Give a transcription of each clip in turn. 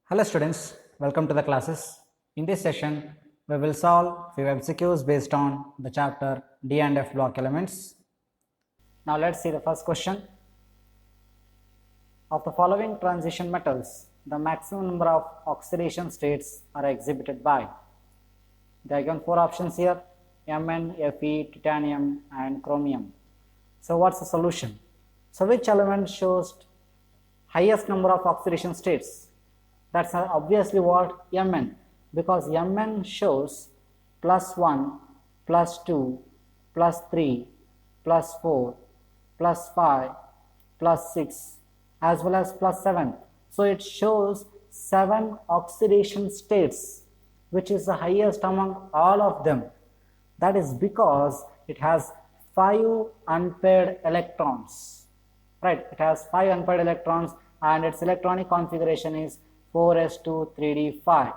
Hello students, welcome to the classes. In this session, we will solve few MCQs based on the chapter D and F block elements. Now let's see the first question. Of the following transition metals, the maximum number of oxidation states are exhibited by. There are given four options here: Mn, Fe, titanium and chromium. So what's the solution? So which element shows highest number of oxidation states? That's obviously what Mn, because Mn shows +1, +2, +3, +4, +5, +6 as well as +7. So it shows 7 oxidation states, which is the highest among all of them. That is because it has 5 unpaired electrons. Right, it has 5 unpaired electrons and its electronic configuration is 4s2 3d5.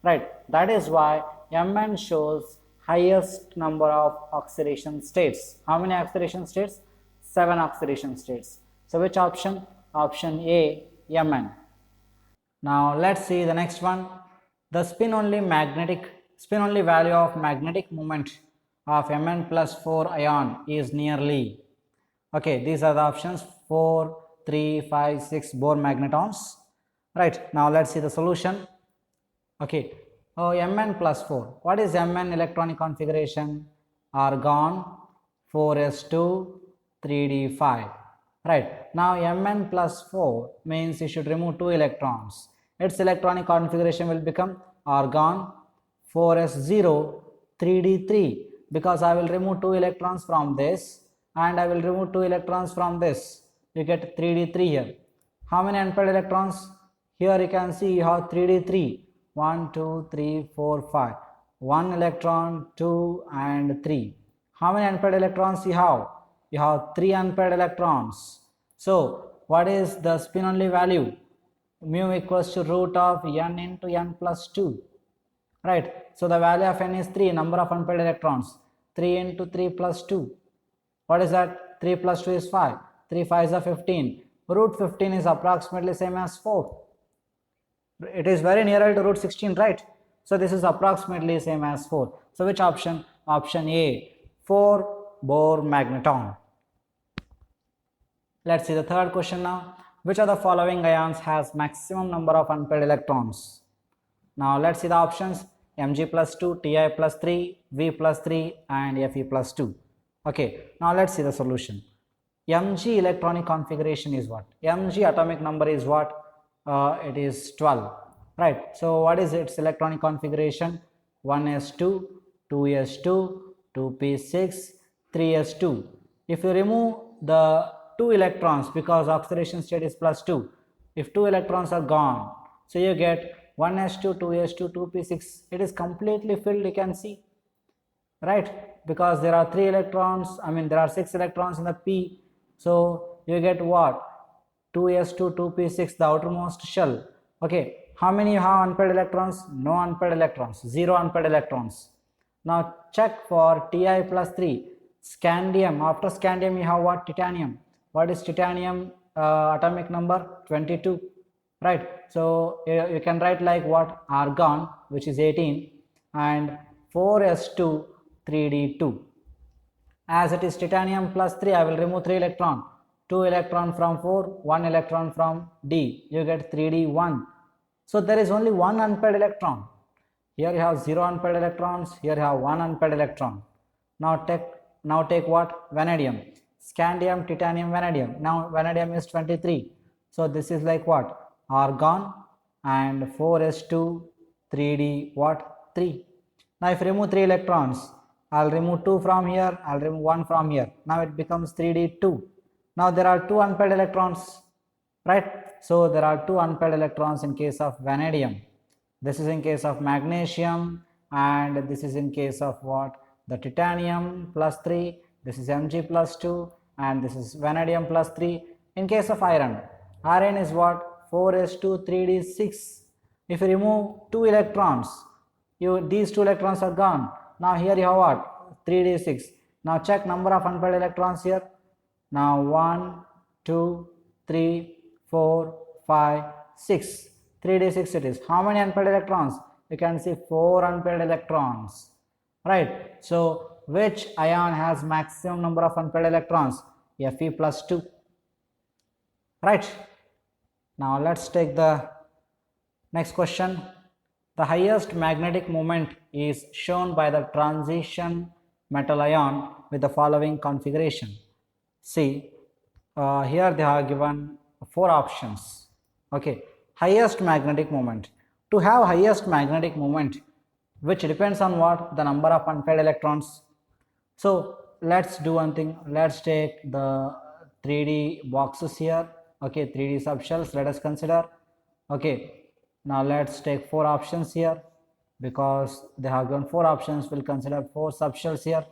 Right, that is why Mn shows highest number of oxidation states. How many oxidation states? 7 oxidation states. So which option? Option A, Mn. Now let's see the next one. The spin only value of magnetic moment of Mn plus 4 ion is nearly. Okay, these are the options: 4, 3, 5, 6 Bohr magnetons. Right, now let's see the solution. Okay, Mn plus 4. What is Mn electronic configuration? Argon, 4s2, 3d5. Right, now Mn plus 4 means you should remove 2 electrons. Its electronic configuration will become argon, 4s0, 3d3, because I will remove 2 electrons from this and I will remove 2 electrons from this. You get 3d3 here. How many unpaired electrons? Here you can see you have 3d3. 1, 2, 3, 4, 5. 1 electron, 2 and 3. How many unpaired electrons you have? You have 3 unpaired electrons. So what is the spin only value? Mu equals to root of n into n plus 2. Right. So the value of n is 3, number of unpaired electrons. 3 into 3 plus 2. What is that? 3 plus 2 is 5. 3 5 is 15. Root 15 is approximately same as 4. It is very nearer to root 16, right? So this is approximately same as 4. So which option? Option A, 4 Bohr magneton. Let's see the third question now. Which of the following ions has maximum number of unpaired electrons? Now let's see the options: Mg plus 2, Ti plus 3, V plus 3 and Fe plus 2. Okay, now let's see the solution. Mg electronic configuration is what? Mg atomic number is what? It is 12. Right, so what is its electronic configuration? 1s2, 2s2, 2p6, 3s2. If you remove the 2 electrons, because oxidation state is plus 2, if 2 electrons are gone, so you get 1s2, 2s2, 2p6. It is completely filled, you can see, right? Because there are 3 electrons, there are 6 electrons in the p, so you get what? 2s2, 2p6, the outermost shell. Okay, how many you have unpaired electrons? No unpaired electrons, 0 unpaired electrons. Now check for Ti plus 3. Scandium, after scandium you have what? Titanium. What is titanium atomic number? 22. Right, so you can write like what? Argon, which is 18, and 4s2, 3d2. As it is titanium plus 3, I will remove 3 electron. 2 electron from 4, 1 electron from D. You get 3d1. So there is only one unpaired electron. Here you have 0 unpaired electrons. Here you have 1 unpaired electron. Now take what? Vanadium. Scandium, titanium, vanadium. Now vanadium is 23. So this is like what? Argon and 4s2, 3d what? 3. Now if you remove 3 electrons, I'll remove 2 from here, I'll remove 1 from here. Now it becomes 3d2. Now there are 2 unpaired electrons, right? So there are 2 unpaired electrons in case of vanadium. This is in case of magnesium, and this is in case of what? The titanium plus 3, this is Mg plus 2, and this is vanadium plus 3. In case of iron, iron is what? 4s2, 3d6. If you remove 2 electrons, these 2 electrons are gone. Now here you have what? 3d6. Now check number of unpaired electrons here. Now 1, 2, 3, 4, 5, 6. 3d6 it is. How many unpaired electrons? You can see 4 unpaired electrons, right? So which ion has maximum number of unpaired electrons? Fe plus 2, right? Now let's take the next question. The highest magnetic moment is shown by the transition metal ion with the following configuration. See, here they are given 4 options. Okay, highest magnetic moment. To have highest magnetic moment, which depends on what? The number of unpaired electrons. So let's do one thing. Let's take the 3D boxes here. Okay, 3D subshells. Let us consider. Okay, now let's take 4 options here, because they have given 4 options. We'll consider 4 subshells here,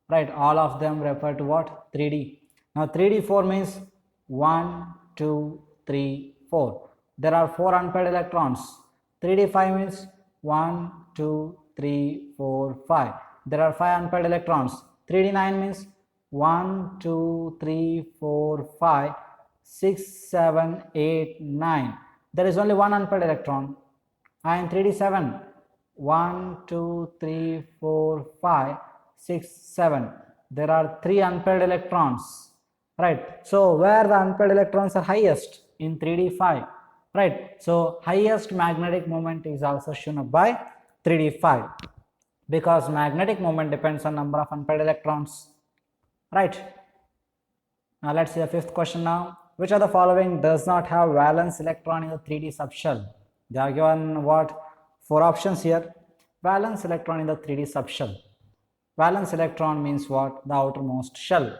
right? All of them refer to what? 3D. Now 3d4 means 1, 2, 3, 4. There are 4 unpaired electrons. 3d5 means 1, 2, 3, 4, 5. There are 5 unpaired electrons. 3d9 means 1, 2, 3, 4, 5, 6, 7, 8, 9. There is only 1 unpaired electron. And 3d7, 1, 2, 3, 4, 5, 6, 7. There are 3 unpaired electrons, right? So where the unpaired electrons are highest? In 3d5, right? So highest magnetic moment is also shown up by 3d5, because magnetic moment depends on number of unpaired electrons, right? Now let's see the 5th question now. Which of the following does not have valence electron in the 3D subshell? They are given what? 4 options here. Valence electron in the 3D subshell. Valence electron means what? The outermost shell,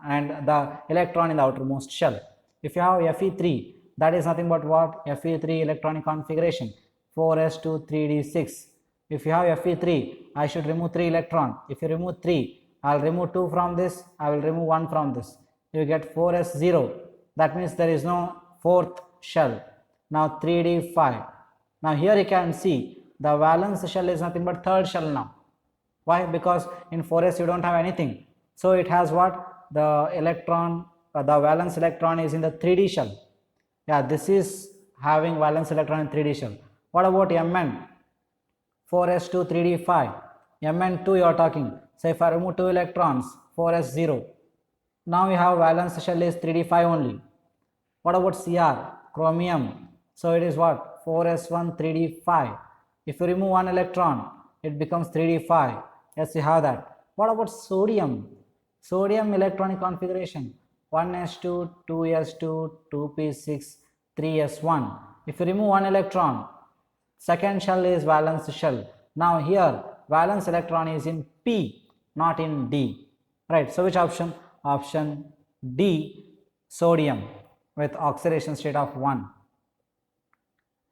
and the electron in the outermost shell. If you have Fe3, that is nothing but what? Fe3 electronic configuration, 4s2 3d6. If you have Fe3, I should remove 3 electron. If you remove 3, I will remove 2 from this, I will remove 1 from this. You get 4s0. That means there is no 4th shell. Now 3d5. Now here you can see the valence shell is nothing but 3rd shell now. Why? Because in 4s you don't have anything. So it has what? The electron, the valence electron is in the 3d shell. Yeah, this is having valence electron in 3d shell. What about Mn? 4s2 3d5. Mn2 you are talking. So if I remove 2 electrons, 4s0. Now we have valence shell is 3d5 only. What about Cr? Chromium. So it is what? 4s1 3d5. If you remove 1 electron, it becomes 3d5. Yes, you have that. What about sodium? Sodium electronic configuration, 1s2, 2s2, 2p6, 3s1. If you remove 1 electron, second shell is valence shell. Now here valence electron is in P, not in D, right? So which option? Option D, sodium, with oxidation state of 1.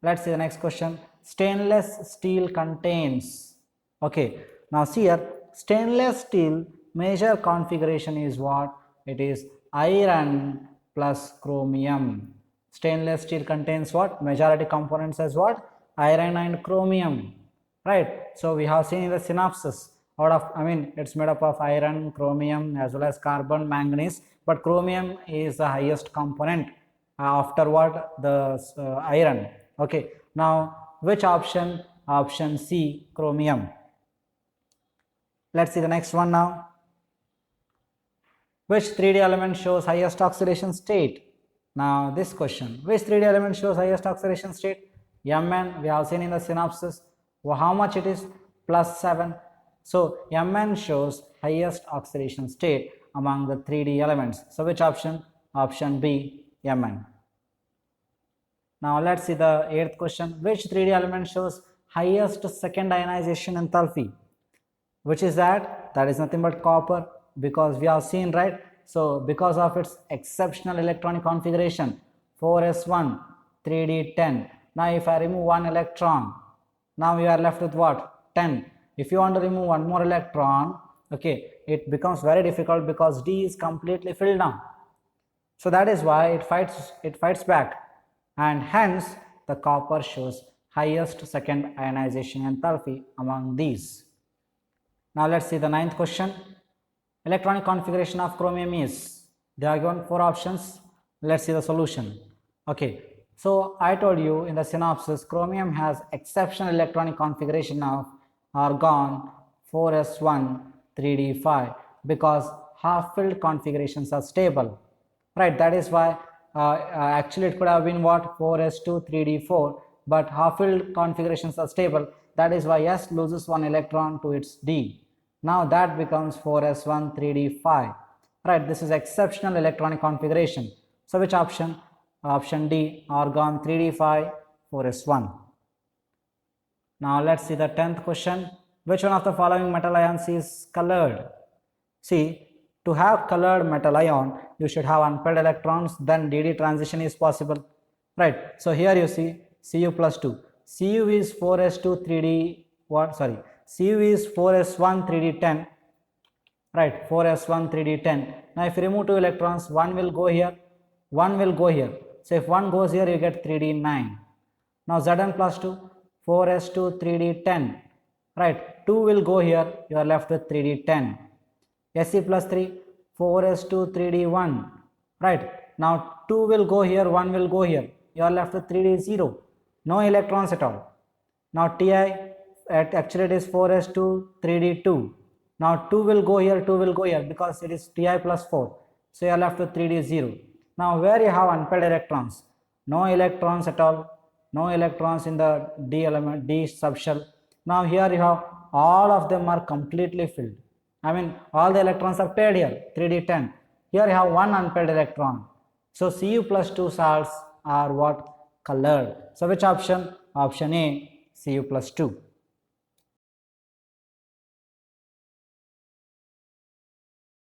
Let's see the next question. Stainless steel contains, okay, now see here, stainless steel major configuration is what? It is iron plus chromium. Stainless steel contains what? Majority components as what? Iron and chromium, right? So we have seen in the synopsis, it's made up of iron, chromium, as well as carbon, manganese, but chromium is the highest component after what? The iron. Okay, now which option? Option C, chromium. Let's see the next one now. Which 3D element shows highest oxidation state? Now this question, which 3D element shows highest oxidation state? Mn, we have seen in the synopsis. Well, how much it is? +7. So Mn shows highest oxidation state among the 3D elements. So which option? Option B, Mn. Now let's see the 8th question. Which 3D element shows highest second ionization enthalpy? Which is that? That is nothing but copper, because we have seen, right? So because of its exceptional electronic configuration, 4s1 3d10. Now if I remove 1 electron, now you are left with what? 10. If you want to remove 1 more electron, okay, it becomes very difficult because D is completely filled now. So that is why it fights back, and hence the copper shows highest second ionization enthalpy among these. Now let's see the 9th question. Electronic configuration of chromium is, they are given 4 options. Let's see the solution. Okay, So I told you in the synopsis, chromium has exceptional electronic configuration of argon 4s1 3d5 because half-filled configurations are stable, right? That is why actually it could have been what, 4s2 3d4, but half-filled configurations are stable. That is why S loses one electron to its D. Now that becomes 4s1 3d5, right? This is exceptional electronic configuration. So which option? Option D, argon 3d5 4s1. Now let's see the 10th question. Which one of the following metal ions is colored? See, to have colored metal ion, you should have unpaired electrons, then DD transition is possible, right? So here you see Cu plus 2. Cu is 4s2 3d what? Sorry, Cu is 4s1 3d10, right? 4s1 3d10. Now if you remove 2 electrons, one will go here, one will go here. So if one goes here, you get 3d9. Now Zn plus 2, 4s2 3d10, right? 2 will go here, you are left with 3d10. Sc plus 3, 4s2 3d1, right? Now 2 will go here, 1 will go here, you are left with 3d0. No electrons at all. Now Ti, actually it is 4s2 3d2. Now 2 will go here, 2 will go here because it is Ti plus 4. So you are left with 3d0. Now where you have unpaired electrons? No electrons at all. No electrons in the D element, D subshell. Now here you have all of them are completely filled. I mean all the electrons are paired here, 3d10. Here you have one unpaired electron. So Cu plus 2 salts are what? Colored. So which option? Option A, Cu plus 2.